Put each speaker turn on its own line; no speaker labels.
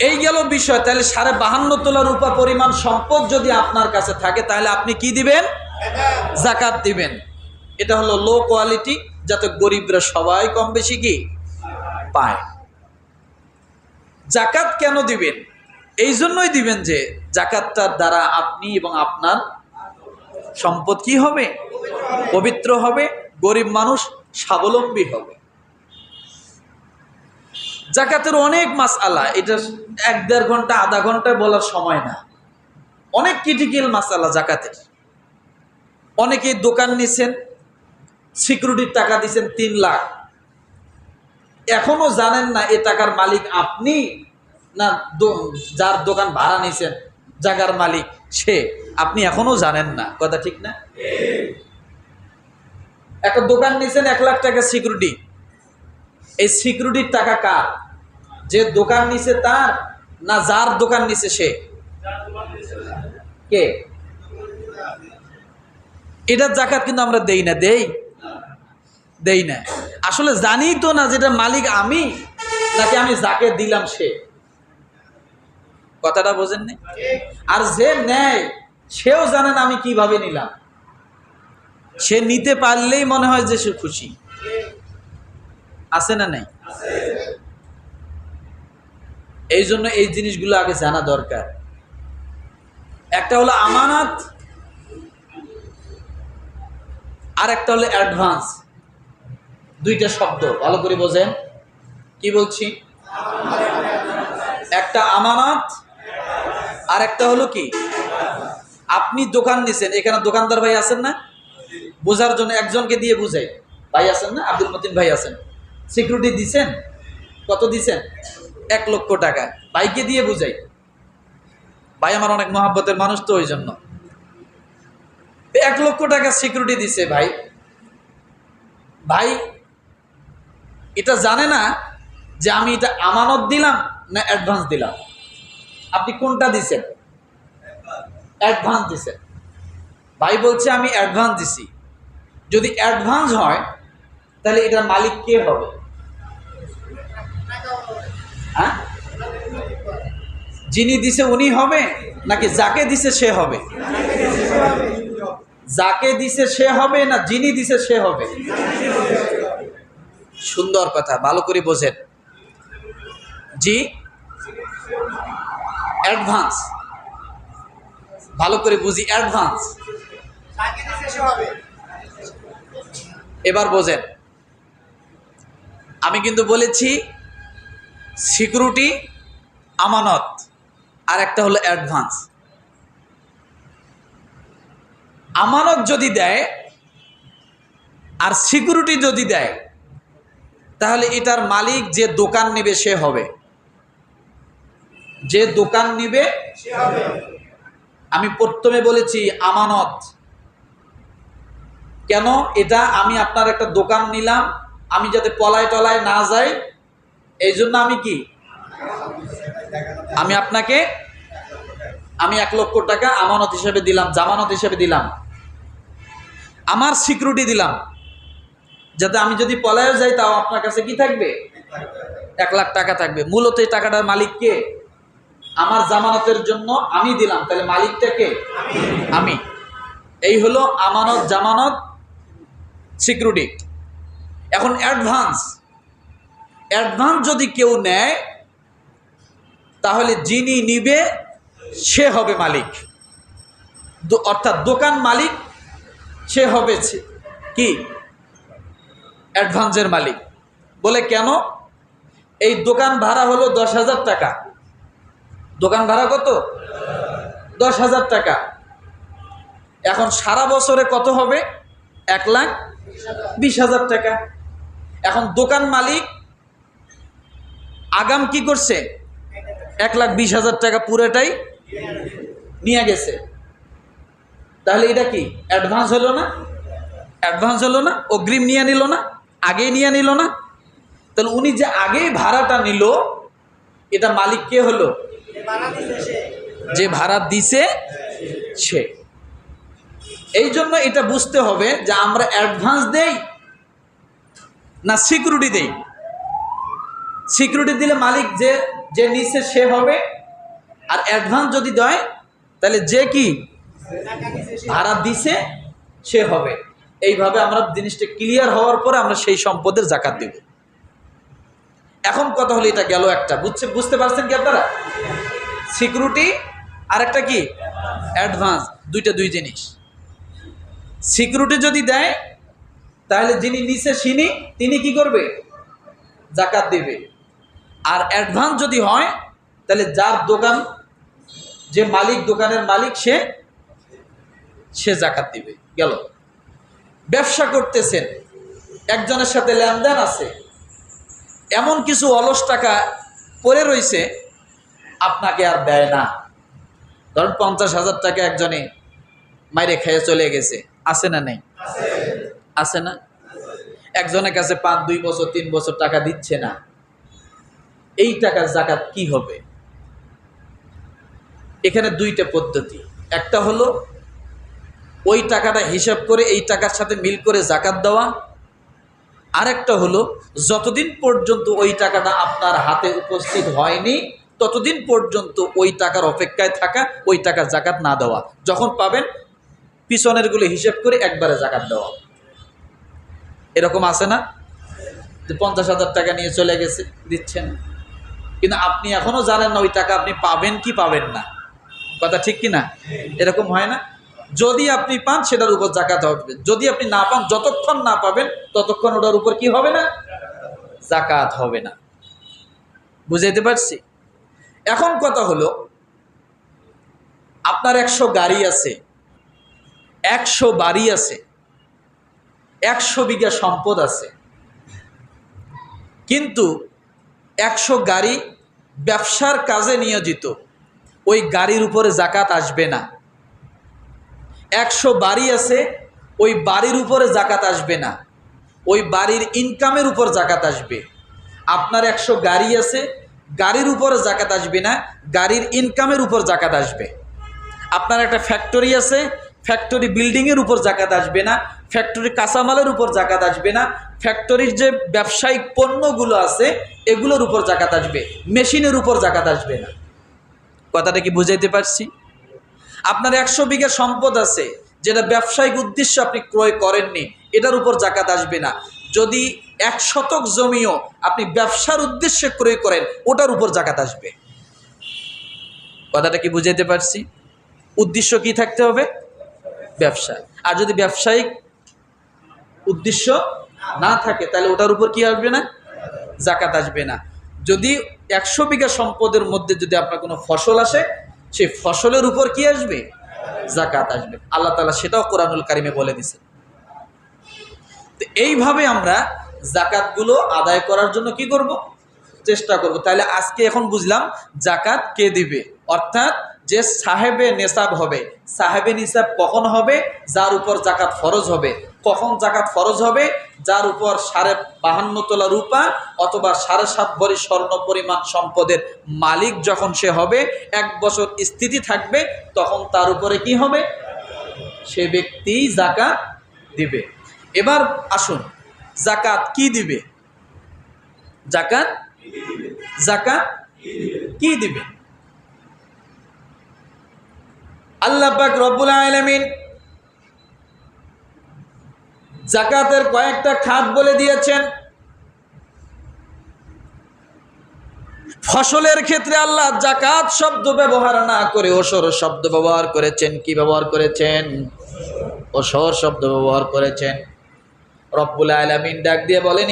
এই গেল বিষয়। তাহলে 52.5 তোলা রূপা পরিমাণ সম্পদ যদি আপনার কাছে থাকে তাহলে আপনি কি দিবেন? যাকাত দিবেন। এটা হলো লো কোয়ালিটি, যাতে গরিবরা সবাই কম বেশি কি পায়। যাকাত কেন দিবেন? এই জন্যই দিবেন যে যাকাতটার দ্বারা আপনি এবং আপনার সম্পদ কি হবে? পবিত্র হবে, গরিব মানুষ স্বাবলম্বী হবে। যাকাতের অনেক মাসআলা, এটা 1-1.5 ঘন্টা আধা ঘন্টায় বলার সময় না। অনেক ক্রিটিক্যাল মাসআলা যাকাতের। অনেকেই দোকান নিছেন, সিকিউরিটির টাকা দিচ্ছেন 3 লাখ, এখনো জানেন না এ টাকার মালিক আপনি না যার দোকান ভাড়া নিছেন জায়গার মালিক সে, আপনি এখনো জানেন না। কথা ঠিক না? একটা দোকান নিছেন 1 লাখ টাকা সিকিউরিটি, এই সিকিউরিটির টাকা কার? যে দোকান নিছে তার, না যার দোকান নিছে সে? কে? এটার যাকাত কিন্তু আমরা দেই না। দেই না। আসলে জানি তো না যেটা মালিক আমি নাকি আমি যাকে দিলাম সে। কথাটা বোঝেননি? আর যে নেয় সেও জানে না আমি কিভাবে নিলাম। সে নিতে পারলেই মনে হয় যে সে খুশি। আছে না নাই? এই জন্য এই জিনিসগুলো আগে জানা দরকার। একটা হলো আমানত, আর একটা হলো অ্যাডভান্স। দুইটা শব্দ ভালো করে বোঝেন কি বলছি। একটা আমানত, আর একটা হলো কি, আপনি দোকান নিছেন, এখানে দোকানদার ভাই আছেন না? বোঝার জন্য একজনকে দিয়ে বুঝাই। ভাই আছেন না? আব্দুল মতিন ভাই আছেন। সিকিউরিটি দিছেন, কত দিছেন? 1 লক্ষ টাকা। ভাইকে দিয়ে বুঝাই। ভাই আমার অনেক মহাব্বতের মানুষ তো, ওই জন্য 1 লক্ষ টাকা সিকিউরিটি দিছে ভাই। ভাই এটা জানে না যে আমি এটা আমানত দিলাম না অ্যাডভান্স দিলাম। আপনি কোনটা দিছেন? অ্যাডভান্স দিছেন। ভাই বলছে আমি অ্যাডভান্স দিছি। যদি অ্যাডভান্স হয় তাহলে এটার মালিক কে হবে? হ্যাঁ, যিনি দিছে উনি হবে নাকি যাকে দিছে সে হবে? যাকে দিছে সে হবে না যিনি দিছে সে হবে? সুন্দর কথা, ভালো করে বোঝেন। জি, অ্যাডভান্স। ভালো করে বুঝি, অ্যাডভান্স। এবার বোঝেন, আমি কিন্তু বলেছি সিকিউরিটি, আমানত, আর একটা হলো অ্যাডভান্স। আমানত যদি দেয় আর সিকিউরিটি যদি দেয় তাহলে এটার মালিক যে দোকান নেবে সে হবে। যে দোকান নিবে সে হবে। আমি প্রথমে বলেছি আমানত। কেন? এটা আমি আপনার একটা দোকান নিলাম, আমি যাতে পলায় টলায় না যাই এই জন্য আমি কি, আমি আপনাকে 1 লক্ষ টাকা আমানত হিসেবে দিলাম, জামানত হিসেবে দিলাম, আমার সিকিউরিটি দিলাম, যাতে আমি যদি পলায় যাই তাও আপনার কাছে কি থাকবে? 1 লাখ টাকা থাকবে। মূলত এই টাকাটার মালিক কে? আমার জামানতের জন্য আমি দিলাম, তাহলে মালিকটা কে? আমি। এই হলো আমানত, জামানত, সিকিউরিটি। এখন অ্যাডভান্স। অ্যাডভান্স যদি কেউ নেয় তাহলে যিনি নিবে সে হবে মালিক, অর্থাৎ দোকান মালিক সে হবে কি অ্যাডভান্সের মালিক। বলে কেন? এই দোকান ভাড়া হলো 10,000 টাকা। দোকান ভাড়া কত? 10,000 টাকা। এখন সারা বছরে কত হবে? 1,20,000 টাকা। এখন দোকান মালিক আগাম কি করছে? 1,20,000 টাকা পুরোটাই নিয়ে গেছে। তাহলে এটা কি অ্যাডভান্স হলো না? অ্যাডভান্স হলো না? অগ্রিম নিয়ে নিল না? আগেই নিয়ে নিল না? তাহলে উনি যে আগেই ভাড়াটা নিল এটা মালিক কে হলো? যে ভাড়া দিছে সে। এই জন্য এটা বুঝতে হবে যে আমরা অ্যাডভান্স দেই না সিকিউরিটি দেই। সিকিউরিটি দিলে মালিক যে যে নিচে সে হবে, আর অ্যাডভান্স যদি দেয় তাহলে যে কি ভাড়া দিছে সে হবে। এইভাবে আমরা জিনিসটা ক্লিয়ার হওয়ার পরে আমরা সেই সম্পদের জাকাত দেব। এখন কথা হলো, এটা গেল একটা, বুঝতে পারছেন কি আপনারা? সিকিউরিটি আর একটা কি অ্যাডভান্স, দুই জিনিস। সিকিউরিটি যদি দেয় তাহলে যিনি নিচে তিনি কি করবে? জাকাত দেবে। আর অ্যাডভান্স যদি হয় তাহলে যার দোকান, যে মালিক, দোকানের মালিক, সে জাকাত দিবে। গেল। ব্যবসা করতেছেন, একজনের সাথে লেনদেন আছে, এমন কিছু অলস টাকা পড়ে রয়েছে আপনাকে আর দেয় না। ধরুন 50,000 টাকা একজনে মাইরে খেয়ে চলে গেছে, আছে না নেই? আছে না? একজনের কাছে 5, 2 বছর 3 বছর টাকা দিচ্ছে না, এই টাকার জাকাত কি হবে? এখানে দুইটা পদ্ধতি। একটা হলো ওই টাকাটা হিসাব করে এই টাকার সাথে মিল করে জাকাত দেওয়া, আরেকটা হলো যতদিন পর্যন্ত ওই টাকাটা আপনার হাতে উপস্থিত হয়নি ততদিন পর্যন্ত ওই টাকার অপেক্ষায় থাকা, ওই টাকার জাকাত না দেওয়া। যখন পাবেন পিছনের গুলো হিসাব করে একবারে জাকাত দেওয়া। এরকম আছে না যে 50,000 টাকা নিয়ে চলে গেছে, দিচ্ছেন, কিন্তু আপনি এখনো জানেন না ওই টাকা আপনি পাবেন কি পাবেন না। কথা ঠিক কি না? এরকম হয় না? যদি আপনি পান সেটার উপর জাকাত হবে, যদি আপনি না পান, যতক্ষণ না পাবেন ততক্ষণ ওটার উপর কি হবে না? জাকাত হবে না। বুঝাইতে পারছি? এখন কথা হলো, আপনার 100 গাড়ি আছে, 100 বাড়ি আছে, 100 বিঘা সম্পদ আছে, কিন্তু 100 গাড়ি ব্যবসার কাজে নিয়োজিত, ওই গাড়ির উপরে জাকাত আসবে না। 100 বাড়ি আছে, ওই বাড়ির উপরে জাকাত আসবে না, ওই বাড়ির ইনকামের উপর জাকাত আসবে। আপনার 100 গাড়ি আছে, গাড়ির উপরে জাকাত আসবে না, গাড়ির ইনকামের উপর জাকাত আসবে। আপনার একটা ফ্যাক্টরি আছে, ফ্যাক্টরি বিল্ডিংয়ের উপর জাকাত আসবে না, ফ্যাক্টরি কাঁচামালের উপর জাকাত আসবে না, ফ্যাক্টরির যে ব্যবসায়িক পণ্যগুলো আছে এগুলোর উপর জাকাত আসবে, মেশিনের উপর জাকাত আসবে না। কথাটা কি বুঝাইতে পারছি? আপনার 100 বিঘা সম্পদ আছে, যেটা ব্যবসায়িক উদ্দেশ্যে আপনি ক্রয় করেননি, এটার উপর জাকাত আসবে না। যদি 1 শতক জমিও আপনি ব্যবসার উদ্দেশ্যে ক্রয় করেন, ওটার উপর জাকাত আসবে। কথাটা কি বুঝাইতে পারছি? উদ্দেশ্য কি থাকতে হবে? ব্যবসা। আর যদি ব্যবসায়িক উদ্দেশ্য না থাকে তাহলে ওটার উপর কি আসবে না? জাকাত আসবে না। যদি 100 বিঘা সম্পদের মধ্যে যদি আপনার কোনো ফসল আসে, সেই ফসলের উপর কি আসবে? জাকাত আসবে। আল্লাহ তাআলা সেটাও কোরআনুল কারিমে বলে দিয়েছেন। তো এইভাবে আমরা জাকাতগুলো আদায় করার জন্য কি করব? চেষ্টা করব। তাহলে আজকে এখন বুঝলাম জাকাত কে দিবে, অর্থাৎ যে সাহেবে নেসাব হবে। সাহেবে নিসাব কখন হবে? যার উপর জাকাত ফরজ হবে। কখন জাকাত ফরজ হবে? যার উপর 52.5 তোলা রূপা অথবা 7.5 ভরি স্বর্ণ পরিমাণ সম্পদের মালিক যখন সে হবে, 1 বছর স্থিতি থাকবে, তখন তার উপরে কি হবে? সে ব্যক্তি জাকাত দিবে। এবার আসুন, জাকাত কি দিবে? জাকাত কি দিবে? আল্লাহ পাক রব্বুল আলামিন জাকাতের কয়েকটা খাত বলে দিয়েছেন। ফসলের ক্ষেত্রে আল্লাহ জাকাত শব্দ ব্যবহার না করে ওসর শব্দ ব্যবহার করেছেন। কি ব্যবহার করেছেন? ওসর শব্দ ব্যবহার করেছেন। রব্বুল আলামিন ডাক দিয়ে বলেন,